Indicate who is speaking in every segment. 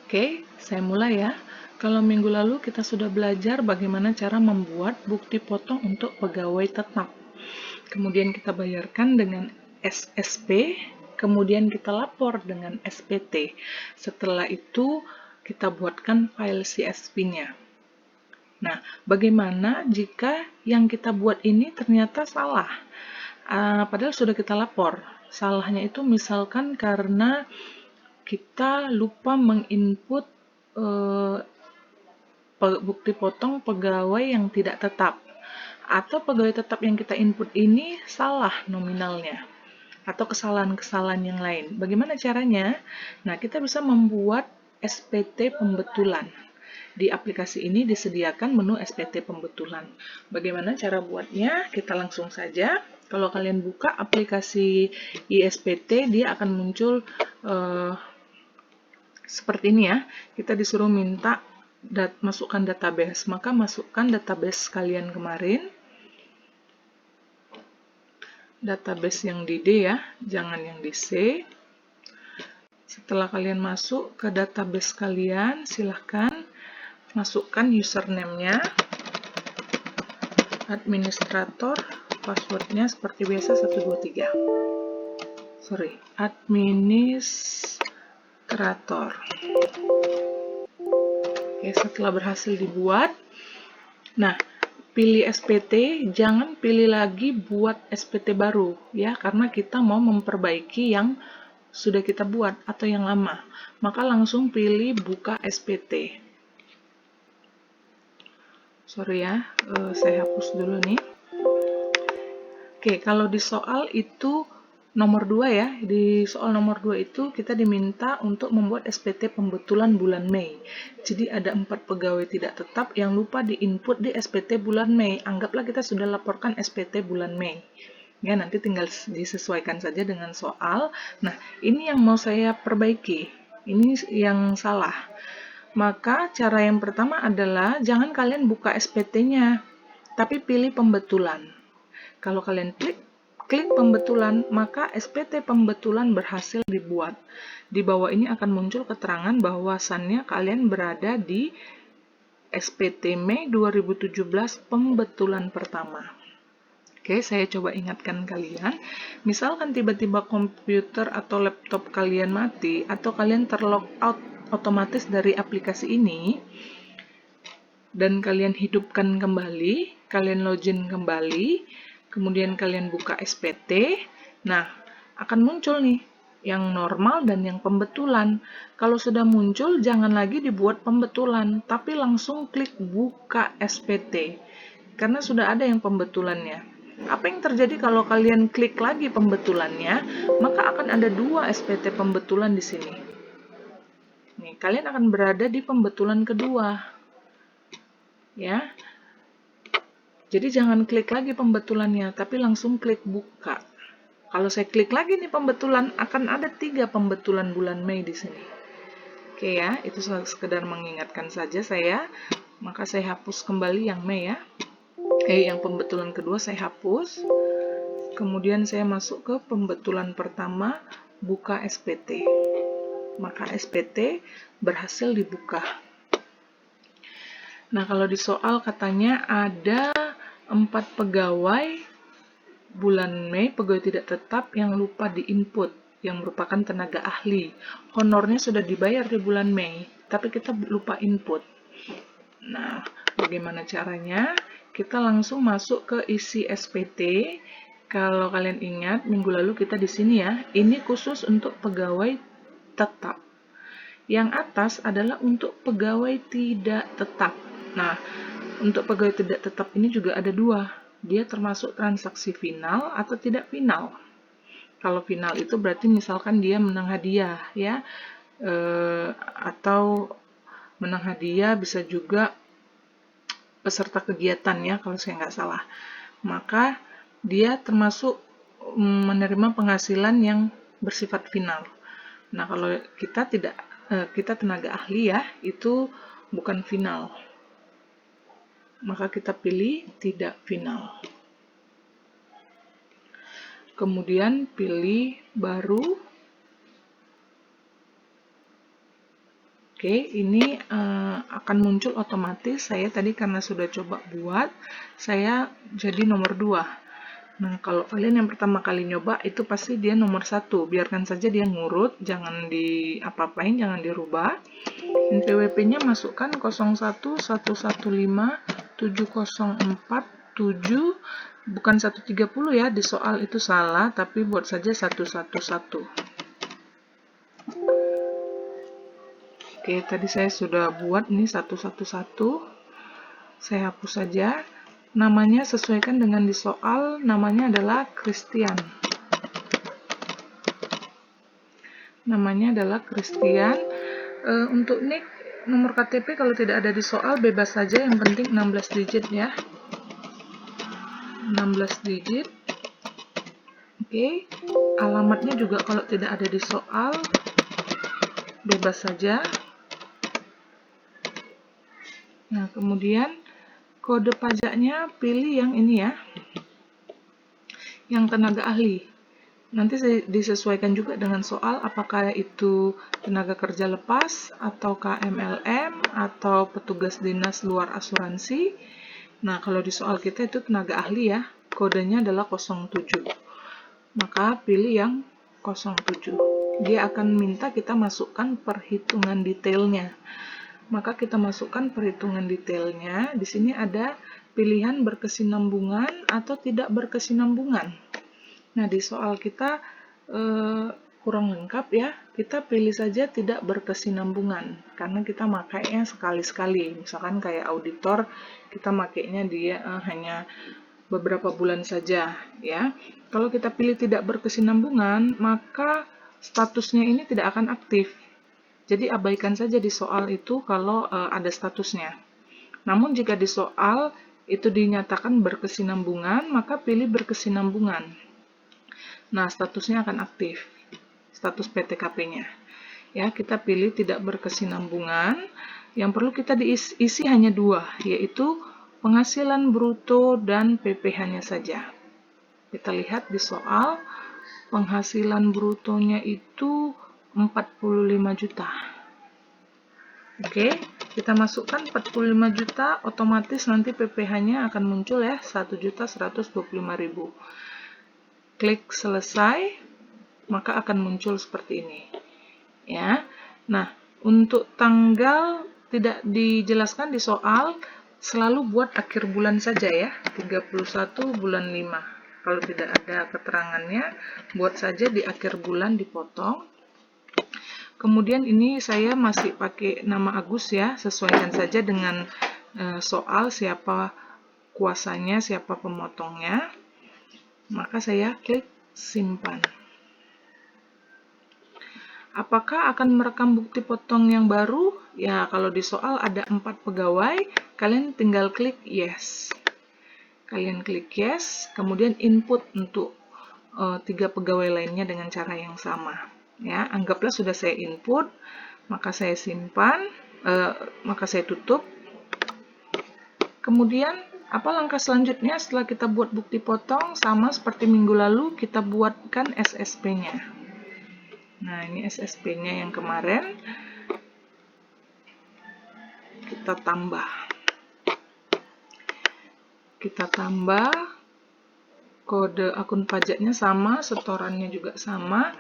Speaker 1: Oke, saya mulai ya. Kalau minggu lalu kita sudah belajar bagaimana cara membuat bukti potong untuk pegawai tetap. Kemudian kita bayarkan dengan SSP, kemudian kita lapor dengan SPT. Setelah itu kita buatkan file CSV-nya. Nah, bagaimana jika yang kita buat ini ternyata salah? Padahal sudah kita lapor. Salahnya itu misalkan karena kita lupa menginput bukti potong pegawai yang tidak tetap, atau pegawai tetap yang kita input ini salah nominalnya, atau kesalahan-kesalahan yang lain. Bagaimana caranya? Nah, kita bisa membuat SPT pembetulan. Di aplikasi ini disediakan menu SPT pembetulan. Bagaimana cara buatnya? Kita langsung saja. Kalau kalian buka aplikasi ISPT, dia akan muncul seperti ini ya. Kita disuruh minta masukkan database, maka masukkan database kalian kemarin, database yang di D ya, jangan yang di C. Setelah kalian masuk ke database kalian, silahkan masukkan username-nya, administrator, passwordnya seperti biasa 123. Administrator. Oke, setelah berhasil dibuat, nah, pilih SPT, jangan pilih lagi buat SPT baru ya, karena kita mau memperbaiki yang sudah kita buat atau yang lama. Maka langsung pilih buka SPT. Sorry ya, saya hapus dulu nih. Oke, kalau di soal itu nomor 2 ya, di soal nomor 2 itu kita diminta untuk membuat SPT pembetulan bulan Mei. Jadi ada 4 pegawai tidak tetap yang lupa diinput di SPT bulan Mei. Anggaplah kita sudah laporkan SPT bulan Mei. Ya, nanti tinggal disesuaikan saja dengan soal. Nah, ini yang mau saya perbaiki. Ini yang salah. Maka cara yang pertama adalah jangan kalian buka SPT-nya, tapi pilih pembetulan. Kalau kalian klik pembetulan, maka SPT pembetulan berhasil dibuat. Di bawah ini akan muncul keterangan bahwasannya kalian berada di SPT Mei 2017 pembetulan pertama. Oke, saya coba ingatkan kalian. Misalkan tiba-tiba komputer atau laptop kalian mati, atau kalian terlog out otomatis dari aplikasi ini, dan kalian hidupkan kembali, kalian login kembali, kemudian kalian buka SPT, nah akan muncul nih yang normal dan yang pembetulan. Kalau sudah muncul, jangan lagi dibuat pembetulan, tapi langsung klik buka SPT, karena sudah ada yang pembetulannya. Apa yang terjadi kalau kalian klik lagi pembetulannya, maka akan ada 2 SPT pembetulan di sini. Nih, kalian akan berada di pembetulan kedua. Ya, jadi jangan klik lagi pembetulannya, tapi langsung klik buka. Kalau saya klik lagi nih pembetulan, akan ada 3 pembetulan bulan Mei di sini. Oke ya, itu sekedar mengingatkan saja saya. Maka saya hapus kembali yang Mei ya. Yang pembetulan kedua saya hapus. Kemudian saya masuk ke pembetulan pertama, buka SPT. Maka SPT berhasil dibuka. Nah, kalau di soal katanya ada 4 pegawai bulan Mei, pegawai tidak tetap yang lupa diinput, yang merupakan tenaga ahli. Honornya sudah dibayar di bulan Mei, tapi kita lupa input. Nah, bagaimana caranya? Kita langsung masuk ke isi SPT. Kalau kalian ingat, minggu lalu kita di sini ya, ini khusus untuk pegawai tetap. Yang atas adalah untuk pegawai tidak tetap. Nah, untuk pegawai tidak tetap ini juga ada 2. Dia termasuk transaksi final atau tidak final. Kalau final itu berarti misalkan dia menang hadiah ya, atau menang hadiah bisa juga peserta kegiatan ya kalau saya nggak salah. Maka dia termasuk menerima penghasilan yang bersifat final. Nah, kalau kita tidak, kita tenaga ahli ya, itu bukan final. Maka kita pilih tidak final. Kemudian pilih baru. Oke, ini akan muncul otomatis. Saya tadi karena sudah coba buat, saya jadi nomor 2. Nah, kalau kalian yang pertama kali nyoba, itu pasti dia nomor 1. Biarkan saja dia ngurut, jangan apa-apain, jangan dirubah. NPWP-nya masukkan 01115 704 7, bukan 130 ya, di soal itu salah, tapi buat saja 111. Oke, tadi saya sudah buat ini 111. Saya hapus saja. Namanya sesuaikan dengan di soal, namanya adalah Christian. Namanya adalah Christian. Untuk NIK, nomor KTP kalau tidak ada di soal, bebas saja, yang penting 16 digit ya. 16 digit. Oke, alamatnya juga kalau tidak ada di soal, bebas saja. Nah, kemudian kode pajaknya pilih yang ini ya, yang tenaga ahli. Nanti disesuaikan juga dengan soal, apakah itu tenaga kerja lepas, atau KMLM, atau petugas dinas luar asuransi. Nah, kalau di soal kita itu tenaga ahli ya, kodenya adalah 07. Maka pilih yang 07. Dia akan minta kita masukkan perhitungan detailnya. Maka kita masukkan perhitungan detailnya. Di sini ada pilihan berkesinambungan atau tidak berkesinambungan. Nah, di soal kita kurang lengkap ya. Kita pilih saja tidak berkesinambungan karena kita makainya sekali-sekali. Misalkan kayak auditor, kita makainya dia hanya beberapa bulan saja ya. Kalau kita pilih tidak berkesinambungan, maka statusnya ini tidak akan aktif. Jadi abaikan saja di soal itu kalau ada statusnya. Namun jika di soal itu dinyatakan berkesinambungan, maka pilih berkesinambungan. Nah, statusnya akan aktif. Status PTKP-nya. Ya, kita pilih tidak berkesinambungan. Yang perlu kita diisi hanya 2, yaitu penghasilan bruto dan PPh-nya saja. Kita lihat di soal, penghasilan brutonya itu 45 juta. Oke, kita masukkan 45 juta, otomatis nanti PPh-nya akan muncul ya, 1.125.000. Klik selesai, maka akan muncul seperti ini. Ya. Nah, untuk tanggal tidak dijelaskan di soal, selalu buat akhir bulan saja ya, 31 bulan 5. Kalau tidak ada keterangannya, buat saja di akhir bulan dipotong. Kemudian ini saya masih pakai nama Agus ya, sesuaikan saja dengan soal siapa kuasanya, siapa pemotongnya. Maka saya klik simpan. Apakah akan merekam bukti potong yang baru? Ya, kalau di soal ada 4 pegawai, kalian tinggal klik yes. Kalian klik yes, kemudian input untuk 3 pegawai lainnya dengan cara yang sama. Ya, anggaplah sudah saya input, maka saya simpan, maka saya tutup. Kemudian, apa langkah selanjutnya setelah kita buat bukti potong? Sama seperti minggu lalu, kita buatkan SSP-nya. Nah, ini SSP-nya yang kemarin. Kita tambah. Kode akun pajaknya sama, setorannya juga sama.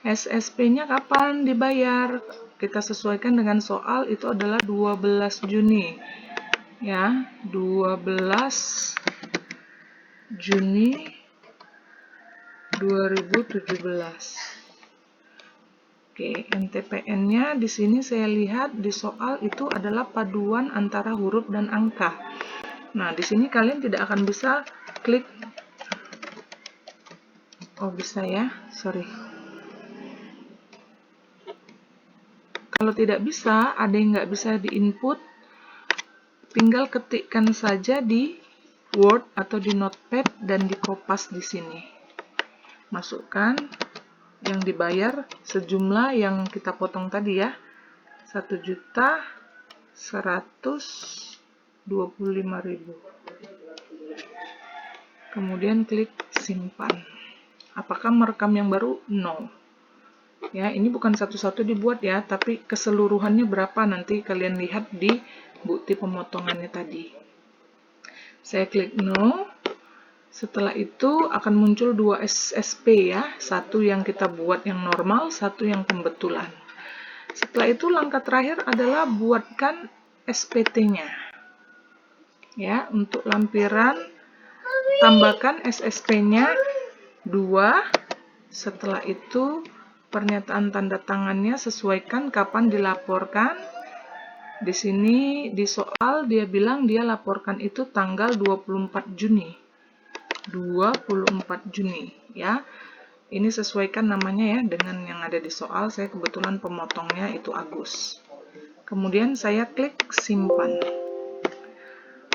Speaker 1: SSP-nya kapan dibayar? Kita sesuaikan dengan soal, itu adalah 12 Juni. Ya, 12 Juni 2017. Oke, NTPN-nya di sini saya lihat di soal itu adalah paduan antara huruf dan angka. Nah, di sini kalian tidak akan bisa klik. Oh, bisa ya, sorry. Kalau tidak bisa, ada yang nggak bisa di-input, tinggal ketikkan saja di Word atau di Notepad dan dikopas di sini. Masukkan yang dibayar sejumlah yang kita potong tadi ya, 1.125.000. Kemudian klik simpan. Apakah merekam yang baru? No. Ya, ini bukan satu-satu dibuat ya, tapi keseluruhannya berapa nanti kalian lihat di bukti pemotongannya tadi. Saya klik no. Setelah itu akan muncul dua SSP ya, satu yang kita buat yang normal, satu yang pembetulan. Setelah itu langkah terakhir adalah buatkan SPT-nya. Ya, untuk lampiran tambahkan SSP-nya 2. Setelah itu pernyataan tanda tangannya sesuaikan kapan dilaporkan. Di sini di soal dia bilang dia laporkan itu tanggal 24 Juni. 24 Juni ya. Ini sesuaikan namanya ya dengan yang ada di soal. Saya kebetulan pemotongnya itu Agus. Kemudian saya klik simpan.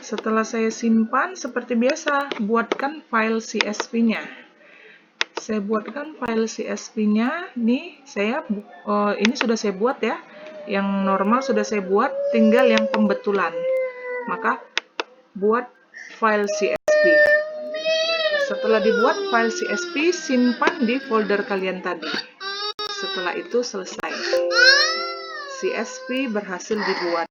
Speaker 1: Setelah saya simpan, seperti biasa, buatkan file CSV-nya. Saya buatkan file CSV-nya. Nih, ini sudah saya buat ya. Yang normal sudah saya buat, tinggal yang pembetulan. Maka, buat file CSV. Setelah dibuat file CSV, simpan di folder kalian tadi. Setelah itu selesai. CSV berhasil dibuat.